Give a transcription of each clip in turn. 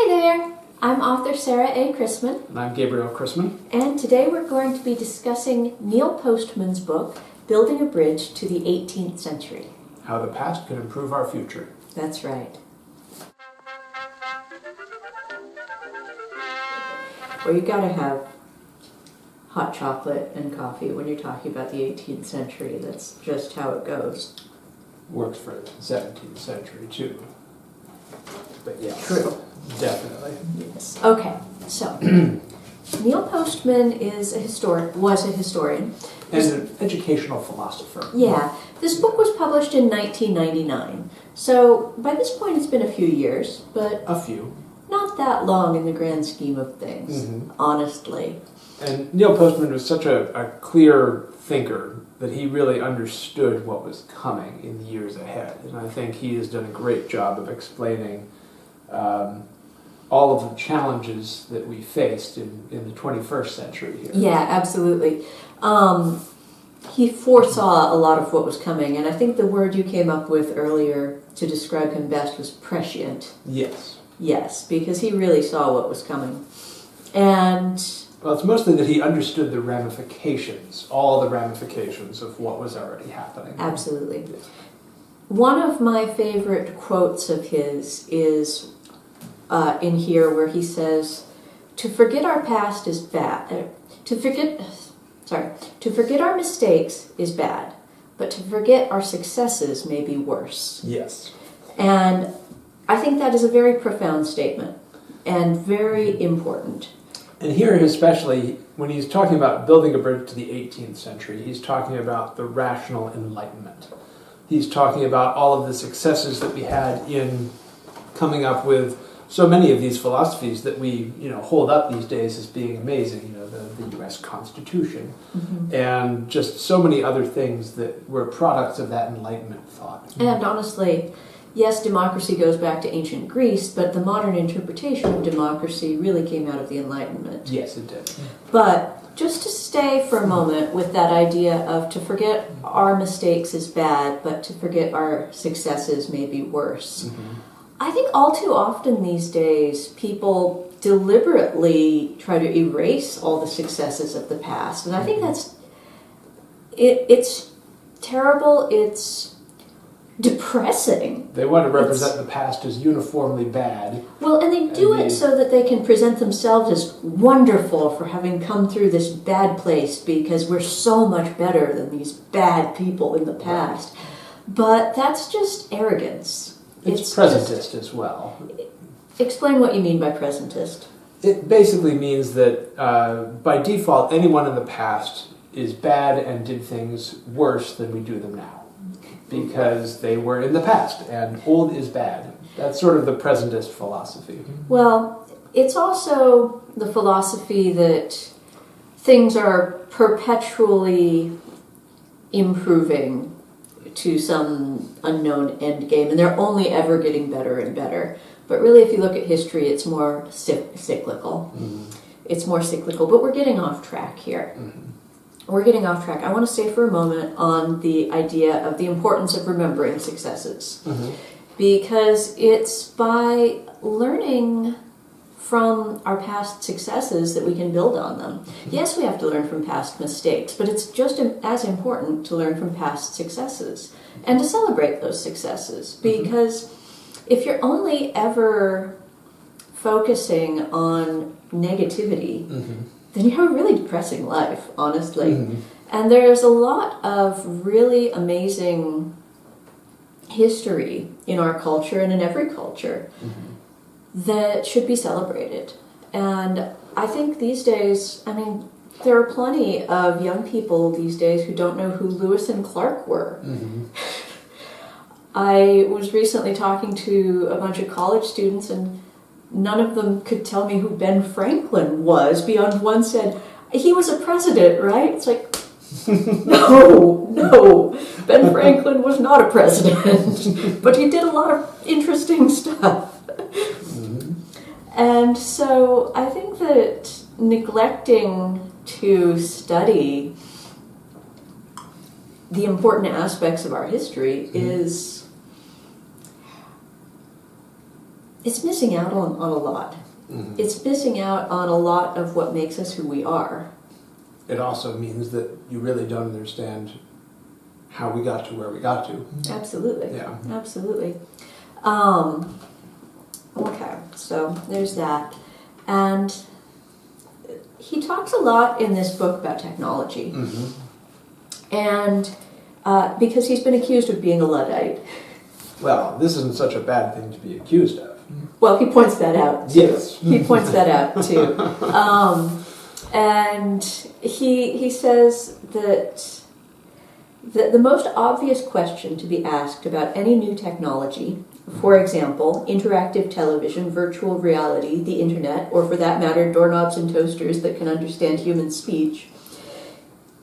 Hey there! I'm author Sarah A. Chrisman. And I'm Gabriel Chrisman. And today we're going to be discussing Neil Postman's book, Building a Bridge to the 18th Century. How the past can improve our future. That's right. Well, you gotta have hot chocolate and coffee when you're talking about the 18th century. That's just how it goes. Works for the 17th century too. But yeah. True. Definitely. Yes. Okay, so Neil Postman was a historian. And an educational philosopher. Yeah. This book was published in 1999. So by this point it's been a few years, but A few. not that long in the grand scheme of things, honestly. And Neil Postman was such a clear thinker that he really understood what was coming in the years ahead. And I think he has done a great job of explaining all of the challenges that we faced in the 21st century here. Yeah, absolutely. He foresaw a lot of what was coming, and I think the word you came up with earlier to describe him best was prescient. Yes. Yes, because he really saw what was coming. And Well, it's mostly that he understood the ramifications, all the ramifications of what was already happening. absolutely. One of my favorite quotes of his is in here where he says, "To forget our past is bad. To forget our mistakes is bad, but to forget our successes may be worse." Yes. And I think that is a very profound statement and very important. And here especially, when he's talking about building a bridge to the 18th century, he's talking about the rational Enlightenment. He's talking about all of the successes that we had in coming up with so many of these philosophies that we, hold up these days as being amazing. The U.S. Constitution, and just so many other things that were products of that Enlightenment thought. And honestly, yes, democracy goes back to ancient Greece, but the modern interpretation of democracy really came out of the Enlightenment. Yes, it did. But just to stay for a moment with that idea of to forget our mistakes is bad, but to forget our successes may be worse. I think all too often these days, people deliberately try to erase all the successes of the past. And I think it's terrible, it's depressing. They want to represent the past as uniformly bad. Well, and they do it so that they can present themselves as wonderful for having come through this bad place because we're so much better than these bad people in the past. But that's just arrogance. It's presentist as well. Explain what you mean by presentist. It basically means that by default, anyone in the past is bad and did things worse than we do them now. Because they were in the past, and old is bad. That's sort of the presentist philosophy. Well, it's also the philosophy that things are perpetually improving to some unknown end game, and they're only ever getting better and better. But really, if you look at history, it's more cyclical. It's more cyclical, but we're getting off track here. We're getting off track. I want to stay for a moment on the idea of the importance of remembering successes. Because it's by learning from our past successes that we can build on them. Yes, we have to learn from past mistakes, but it's just as important to learn from past successes and to celebrate those successes. Because if you're only ever focusing on negativity, then you have a really depressing life, honestly. And there's a lot of really amazing history in our culture and in every culture that should be celebrated. And I think these days, there are plenty of young people these days who don't know who Lewis and Clark were. I was recently talking to a bunch of college students, and none of them could tell me who Ben Franklin was, beyond one said, "He was a president, right?" It's like, no, Ben Franklin was not a president, but he did a lot of interesting stuff. And so I think that neglecting to study the important aspects of our history is it's missing out on a lot. Mm-hmm. It's missing out on a lot of what makes us who we are. It also means that you really don't understand how we got to where we got to. Absolutely. Yeah. Absolutely. Okay, so there's that. And he talks a lot in this book about technology. Mm-hmm. And because he's been accused of being a Luddite. Well, this isn't such a bad thing to be accused of. Well, he points that out too. Yes. He points that out too. And he says that the most obvious question to be asked about any new technology, for example, interactive television, virtual reality, the internet, or for that matter, doorknobs and toasters that can understand human speech,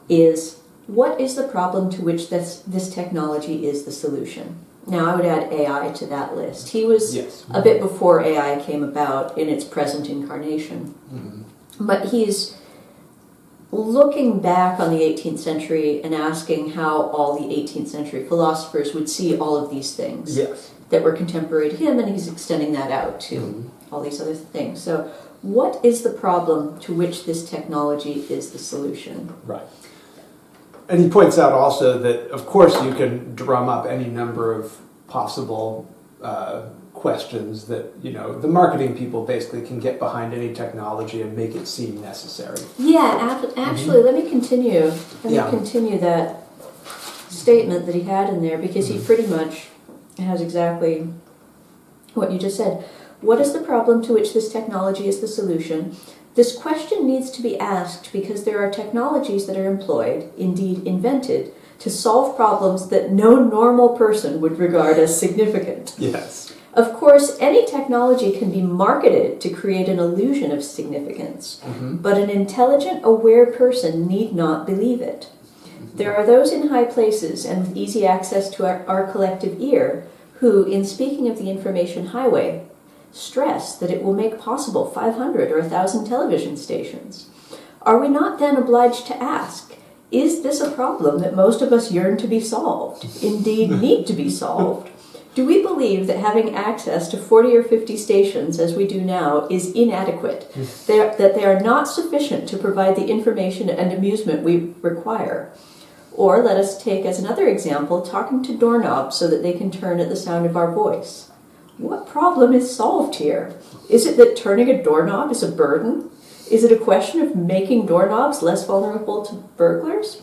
is what is the problem to which this technology is the solution? Now, I would add AI to that list. He was a bit before AI came about in its present incarnation. Mm-hmm. But he's looking back on the 18th century and asking how all the 18th century philosophers would see all of these things that were contemporary to him, and he's extending that out to all these other things. So what is the problem to which this technology is the solution? Right. And he points out also that, of course, you can drum up any number of possible questions that, the marketing people basically can get behind any technology and make it seem necessary. Yeah, actually, let me continue. Continue that statement that he had in there, because he pretty much has exactly what you just said. What is the problem to which this technology is the solution? This question needs to be asked because there are technologies that are employed, indeed invented, to solve problems that no normal person would regard as significant. Yes. Of course, any technology can be marketed to create an illusion of significance, but an intelligent, aware person need not believe it. There are those in high places and with easy access to our collective ear who, in speaking of the information highway, stress that it will make possible 500 or 1,000 television stations. Are we not then obliged to ask, is this a problem that most of us yearn to be solved, indeed need to be solved? Do we believe that having access to 40 or 50 stations, as we do now, is inadequate, that they are not sufficient to provide the information and amusement we require? Or let us take as another example, talking to doorknobs so that they can turn at the sound of our voice. What problem is solved here? Is it that turning a doorknob is a burden? Is it a question of making doorknobs less vulnerable to burglars?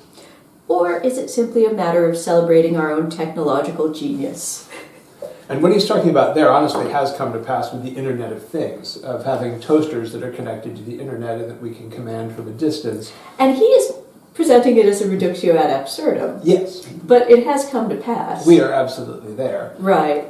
Or is it simply a matter of celebrating our own technological genius? And what he's talking about there, honestly, has come to pass with the Internet of Things, of having toasters that are connected to the Internet and that we can command from a distance. And he is presenting it as a reductio ad absurdum. Yes. But it has come to pass. We are absolutely there. Right.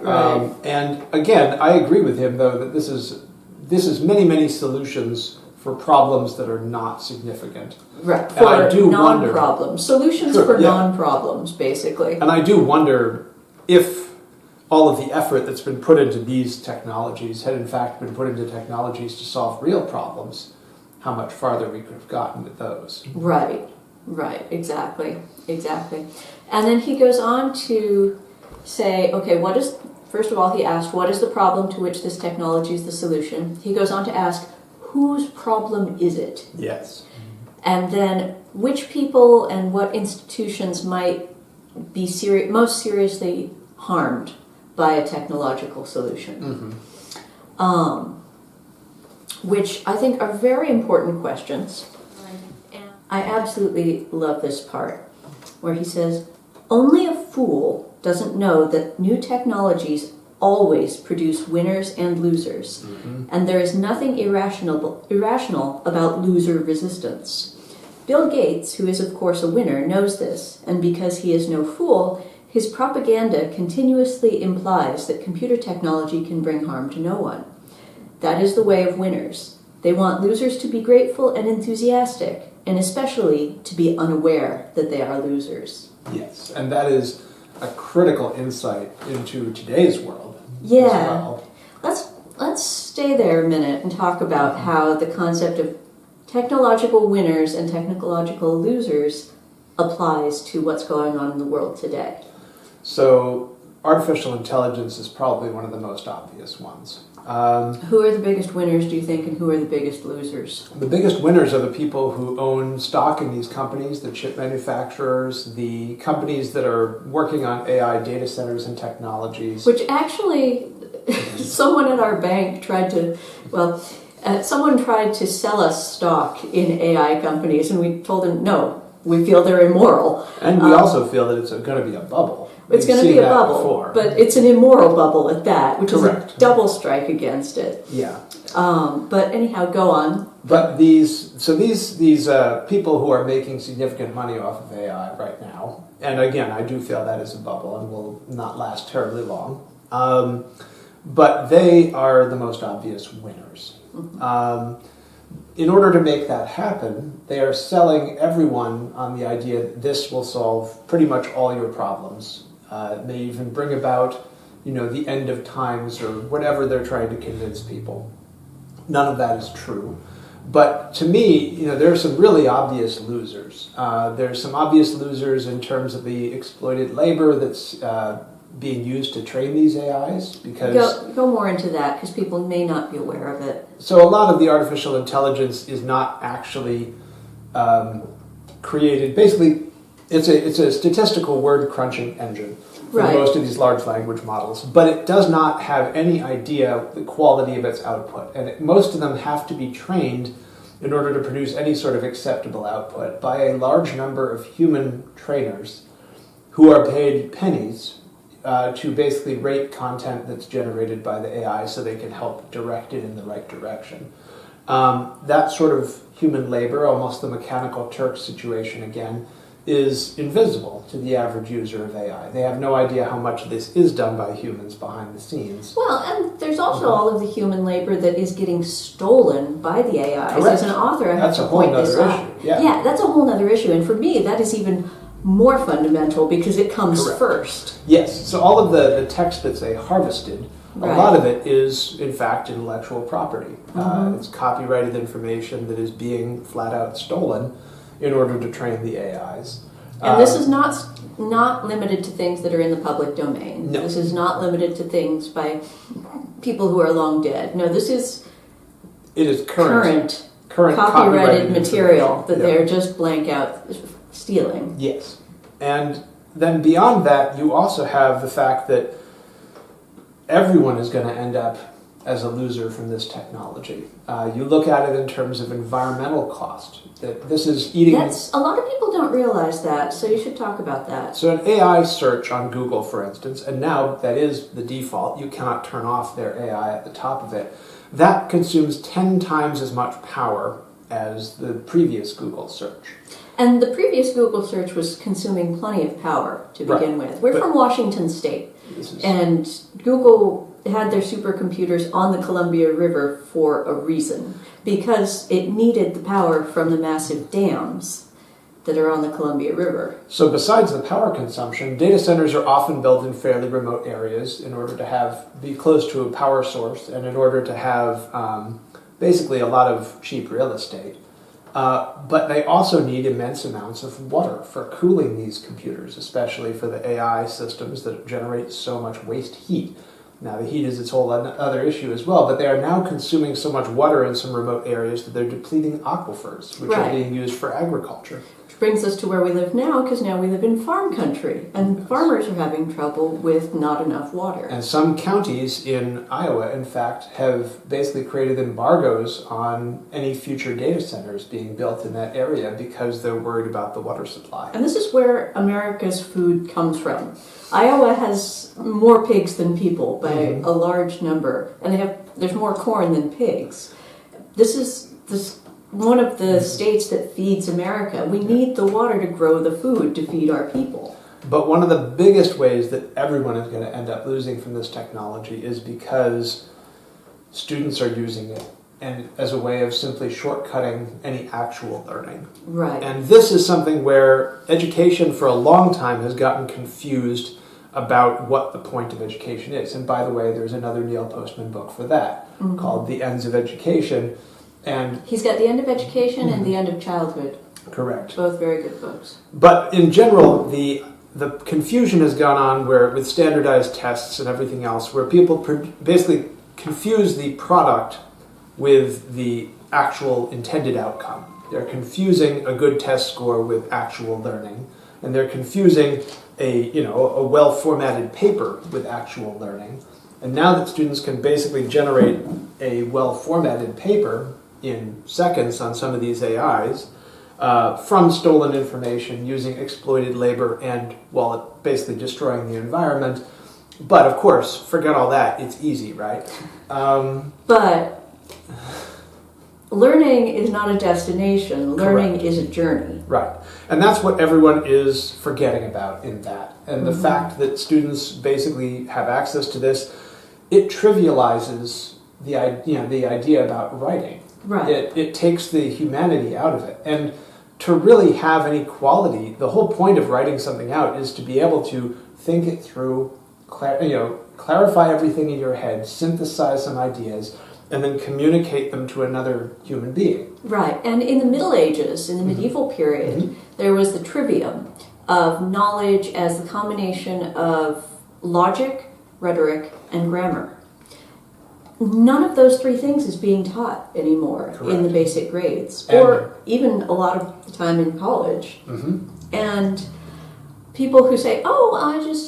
And again, I agree with him, though, that this is many, many solutions for problems that are not significant. Right. And I do non-problems. Solutions for non-problems, basically. And I do wonder if all of the effort that's been put into these technologies had in fact been put into technologies to solve real problems, how much farther we could have gotten with those. Right, exactly. And then he goes on to say, okay, first of all, he asked, what is the problem to which this technology is the solution? He goes on to ask, whose problem is it? Yes. And then, which people and what institutions might be most seriously harmed by a technological solution? Which I think are very important questions. And I absolutely love this part, where he says, only a fool doesn't know that new technologies always produce winners and losers, and there is nothing irrational about loser resistance. Bill Gates, who is of course a winner, knows this, and because he is no fool, his propaganda continuously implies that computer technology can bring harm to no one. That is the way of winners. They want losers to be grateful and enthusiastic, and especially to be unaware that they are losers. Yes, and that is a critical insight into today's world. Yeah. As well. Let's stay there a minute and talk about how the concept of technological winners and technological losers applies to what's going on in the world today. So artificial intelligence is probably one of the most obvious ones. Who are the biggest winners, do you think, and who are the biggest losers? The biggest winners are the people who own stock in these companies, the chip manufacturers, the companies that are working on AI data centers and technologies. Which actually, someone at our bank tried to, someone tried to sell us stock in AI companies, and we told them, no, we feel they're immoral. And we also feel that it's going to be a bubble. It's going to be a bubble, but it's an immoral bubble at that, which Correct. is a double strike against it. Yeah. But anyhow, go on. But these people who are making significant money off of AI right now, and again, I do feel that is a bubble and will not last terribly long, but they are the most obvious winners. Mm-hmm. In order to make that happen, they are selling everyone on the idea that this will solve pretty much all your problems. It may even bring about, the end of times or whatever they're trying to convince people. None of that is true. But to me, there are some really obvious losers. There's some obvious losers in terms of the exploited labor that's being used to train these AIs, because go more into that, because people may not be aware of it. So a lot of the artificial intelligence is not actually created. Basically, it's a statistical word crunching engine for most of these large language models, but it does not have any idea the quality of its output, and most of them have to be trained in order to produce any sort of acceptable output by a large number of human trainers who are paid pennies to basically rate content that's generated by the AI so they can help direct it in the right direction. That sort of human labor, almost the mechanical Turk situation again, is invisible to the average user of AI. They have no idea how much of this is done by humans behind the scenes. Well, and there's also all of the human labor that is getting stolen by the AIs. Correct. As an author, I have to point this out. Yeah, that's a whole other issue. And for me, that is even more fundamental because it comes first. Yes, so all of the text that they harvested, a lot of it is, in fact, intellectual property. It's copyrighted information that is being flat out stolen in order to train the AIs. And this is not limited to things that are in the public domain. No. This is not limited to things by people who are long dead. No, this is current copyrighted material that they're just blank out stealing. Yes. And then beyond that, you also have the fact that everyone is going to end up as a loser from this technology. You look at it in terms of environmental cost. That this is eating... A lot of people don't realize that, so you should talk about that. So an AI search on Google, for instance, and now that is the default, you cannot turn off their AI at the top of it, that consumes 10 times as much power as the previous Google search. And the previous Google search was consuming plenty of power to begin with. We're from Washington State, and Google had their supercomputers on the Columbia River for a reason, because it needed the power from the massive dams that are on the Columbia River. So besides the power consumption, data centers are often built in fairly remote areas in order to be close to a power source and in order to have basically a lot of cheap real estate. But they also need immense amounts of water for cooling these computers, especially for the AI systems that generate so much waste heat. Now, the heat is its whole other issue as well, but they are now consuming so much water in some remote areas that they're depleting aquifers, which are being used for agriculture. Which brings us to where we live now, because now we live in farm country, and farmers are having trouble with not enough water. And some counties in Iowa, in fact, have basically created embargoes on any future data centers being built in that area because they're worried about the water supply. And this is where America's food comes from. Iowa has more pigs than people by a large number, and there's more corn than pigs. This is one of the states that feeds America. We need the water to grow the food to feed our people. But one of the biggest ways that everyone is going to end up losing from this technology is because students are using it and as a way of simply shortcutting any actual learning. Right. And this is something where education for a long time has gotten confused about what the point of education is. And by the way, there's another Neil Postman book for that called The Ends of Education. And he's got The End of Education and The End of Childhood. Correct. Both very good books. But in general, the the confusion has gone on where with standardized tests and everything else, where people basically confuse the product with the actual intended outcome. They're confusing a good test score with actual learning, and they're confusing a well-formatted paper with actual learning. And now that students can basically generate a well-formatted paper in seconds on some of these AIs from stolen information using exploited labor and, well, basically destroying the environment. But of course, forget all that. It's easy, right? But learning is not a destination. Learning Correct. is a journey. Right. And that's what everyone is forgetting about in that. And the fact that students basically have access to this, it trivializes the idea about writing. Right. It takes the humanity out of it. And to really have any quality, the whole point of writing something out is to be able to think it through, clarify everything in your head, synthesize some ideas, and then communicate them to another human being. Right. And in the Middle Ages, in the medieval period, there was the trivium of knowledge as the combination of logic, rhetoric, and grammar. None of those three things is being taught anymore in the basic grades, or even a lot of the time in college. And people who say, "Oh,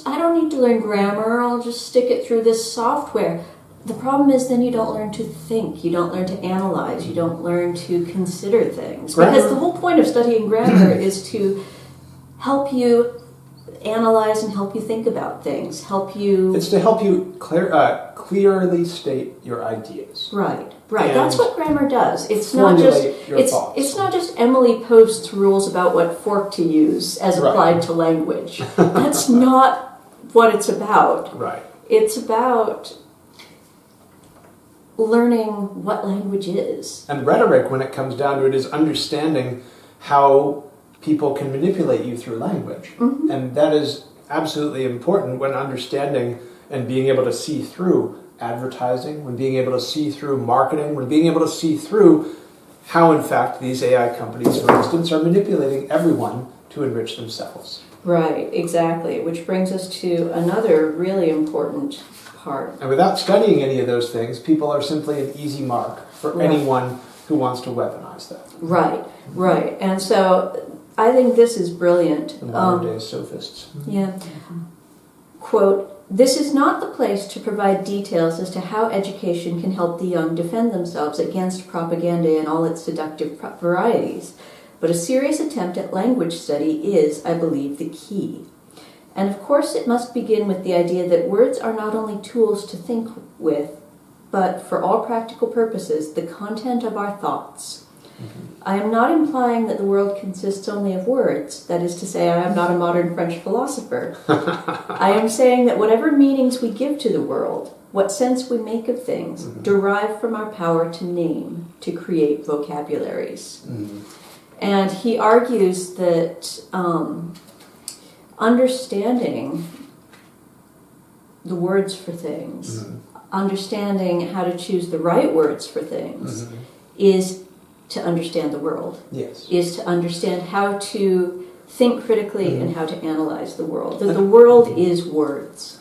I don't need to learn grammar. I'll just stick it through this software." The problem is then you don't learn to think, you don't learn to analyze, you don't learn to consider things. Because the whole point of studying grammar is to help you analyze and help you think about things, It's to help you clearly state your ideas. Right. And That's what grammar does. It's not just thoughts. it's not just Emily Post's rules about what fork to use as applied to language. That's not what it's about. Right. It's about learning what language is. And rhetoric, when it comes down to it, is understanding how people can manipulate you through language. And that is absolutely important when understanding and being able to see through advertising, when being able to see through marketing, when being able to see through how, in fact, these AI companies, for instance, are manipulating everyone to enrich themselves. Right, exactly. Which brings us to another really important part. And without studying any of those things, people are simply an easy mark for anyone who wants to weaponize that. Right. And so I think this is brilliant. The modern-day sophists. Yeah. Quote, "This is not the place to provide details as to how education can help the young defend themselves against propaganda in all its seductive varieties, but a serious attempt at language study is, I believe, the key. And of course it must begin with the idea that words are not only tools to think with, but, for all practical purposes, the content of our thoughts. I am not implying that the world consists only of words, that is to say, I am not a modern French philosopher. I am saying that whatever meanings we give to the world, what sense we make of things, derive from our power to name, to create vocabularies." And he argues that understanding the words for things, understanding how to choose the right words for things, is to understand the world. Yes. Is to understand how to think critically and how to analyze the world. That the world is words.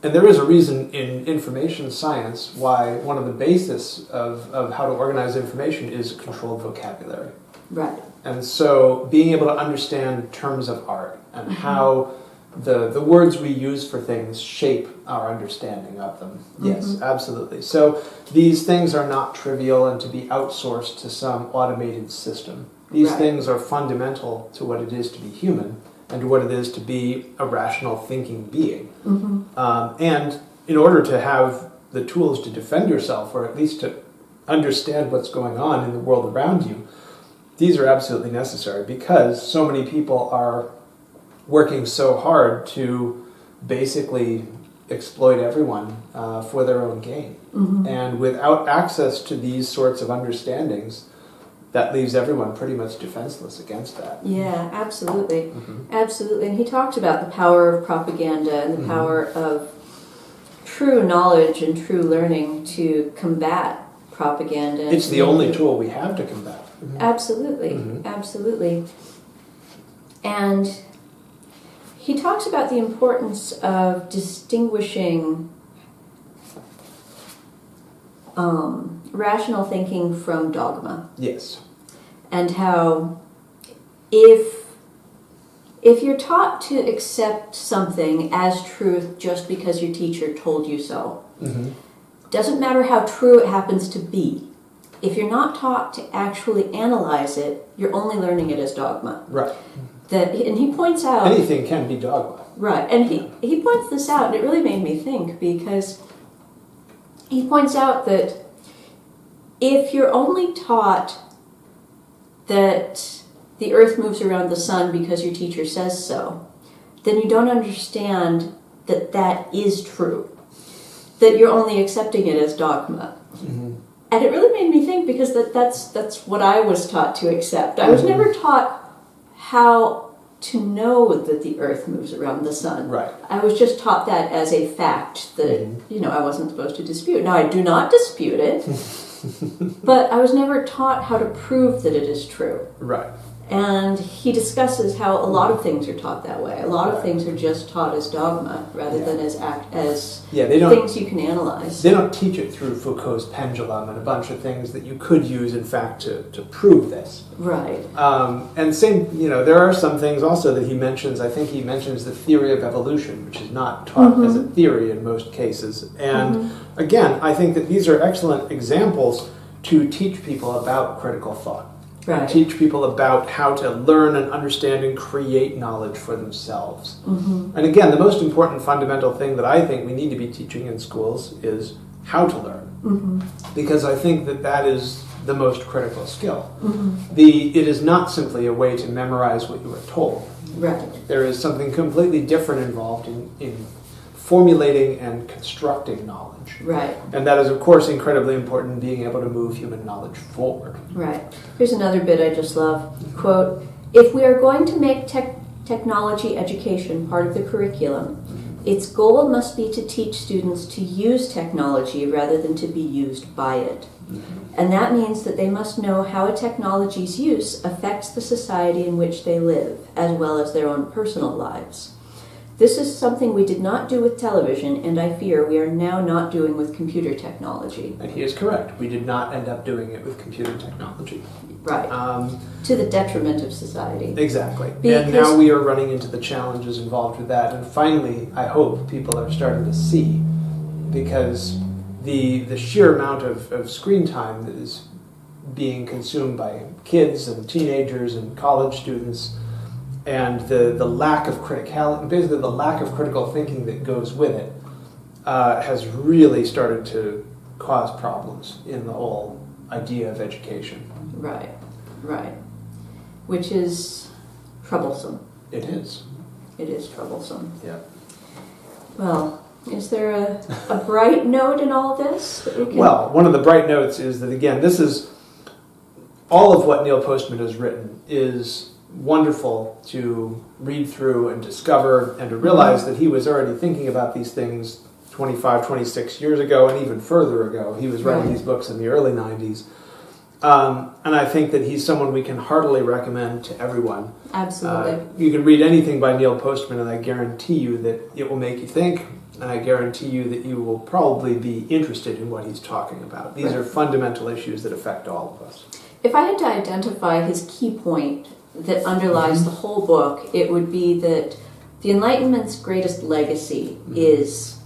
And there is a reason in information science why one of the basis of how to organize information is controlled vocabulary. Right. And so being able to understand terms of art and how the words we use for things shape our understanding of them. Yes, absolutely. So these things are not trivial and to be outsourced to some automated system. These things are fundamental to what it is to be human and to what it is to be a rational thinking being. And in order to have the tools to defend yourself, or at least to understand what's going on in the world around you, these are absolutely necessary because so many people are working so hard to basically exploit everyone for their own gain. And without access to these sorts of understandings, that leaves everyone pretty much defenseless against that. Yeah, absolutely. Absolutely. And he talked about the power of propaganda and the power of true knowledge and true learning to combat propaganda. It's the only tool we have to combat. Absolutely. Absolutely. And he talks about the importance of distinguishing rational thinking from dogma. Yes. And how if you're taught to accept something as truth just because your teacher told you so, doesn't matter how true it happens to be. If you're not taught to actually analyze it, you're only learning it as dogma. Right. And he points out... Anything can be dogma. Right, and he points this out, and it really made me think, because he points out that if you're only taught that the earth moves around the sun because your teacher says so, then you don't understand that that is true. That you're only accepting it as dogma. And it really made me think, because that's what I was taught to accept. I was never taught how to know that the earth moves around the sun. Right. I was just taught that as a fact that, I wasn't supposed to dispute. Now, I do not dispute it, but I was never taught how to prove that it is true. Right. And he discusses how a lot of things are taught that way. A lot of things are just taught as dogma rather than as things you can analyze. They don't teach it through Foucault's pendulum and a bunch of things that you could use, in fact, to prove this. Right. And same, there are some things also that he mentions. I think he mentions the theory of evolution, which is not taught as a theory in most cases. And again, I think that these are excellent examples to teach people about critical thought. Right. Teach people about how to learn and understand and create knowledge for themselves. And again, the most important fundamental thing that I think we need to be teaching in schools is how to learn. Because I think that is the most critical skill. It is not simply a way to memorize what you are told. Right. There is something completely different involved in formulating and constructing knowledge. Right. And that is, of course, incredibly important in being able to move human knowledge forward. Right. Here's another bit I just love. Quote, "If we are going to make technology education part of the curriculum, its goal must be to teach students to use technology rather than to be used by it. And that means that they must know how a technology's use affects the society in which they live, as well as their own personal lives. This is something we did not do with television, and I fear we are now not doing with computer technology." And he is correct. We did not end up doing it with computer technology. Right. To the detriment of society. Exactly. And now we are running into the challenges involved with that. And finally, I hope people are starting to see, because the sheer amount of screen time that is being consumed by kids and teenagers and college students, and the lack of criticality, basically the lack of critical thinking that goes with it, has really started to cause problems in the whole idea of education. Right, right. Which is troublesome. It is. It is troublesome. Yeah. Well, is there a bright note in all this? That we can... Well, one of the bright notes is that, again, this is all of what Neil Postman has written is wonderful to read through and discover, and to realize that he was already thinking about these things 25, 26 years ago, and even further ago. He was writing these books in the early 90s. And I think that he's someone we can heartily recommend to everyone. Absolutely. You can read anything by Neil Postman, and I guarantee you that it will make you think, and I guarantee you that you will probably be interested in what he's talking about. These are fundamental issues that affect all of us. If I had to identify his key point that underlies the whole book, it would be that the Enlightenment's greatest legacy is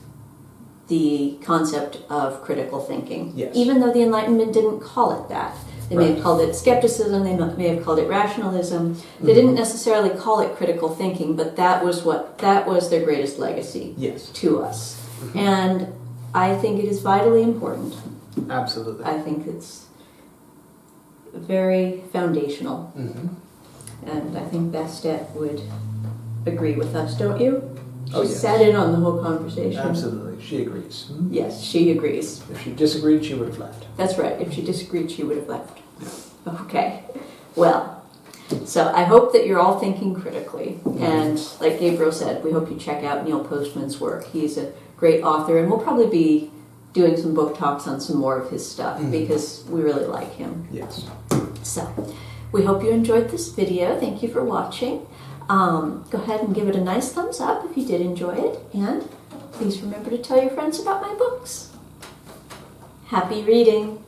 the concept of critical thinking. Yes. Even though the Enlightenment didn't call it that. They may have called it skepticism, they may have called it rationalism. They didn't necessarily call it critical thinking, but that was their greatest legacy to us. And I think it is vitally important. Absolutely. I think it's very foundational. And I think Bastet would agree with us, don't you? She sat in on the whole conversation. Absolutely. She agrees. Yes, she agrees. If she disagreed, she would have left. That's right. If she disagreed, she would have left. Okay. Well, so I hope that you're all thinking critically. And like Gabriel said, we hope you check out Neil Postman's work. He's a great author, and we'll probably be doing some book talks on some more of his stuff because we really like him. Yes. So we hope you enjoyed this video. Thank you for watching. Go ahead and give it a nice thumbs up if you did enjoy it, and please remember to tell your friends about my books. Happy reading!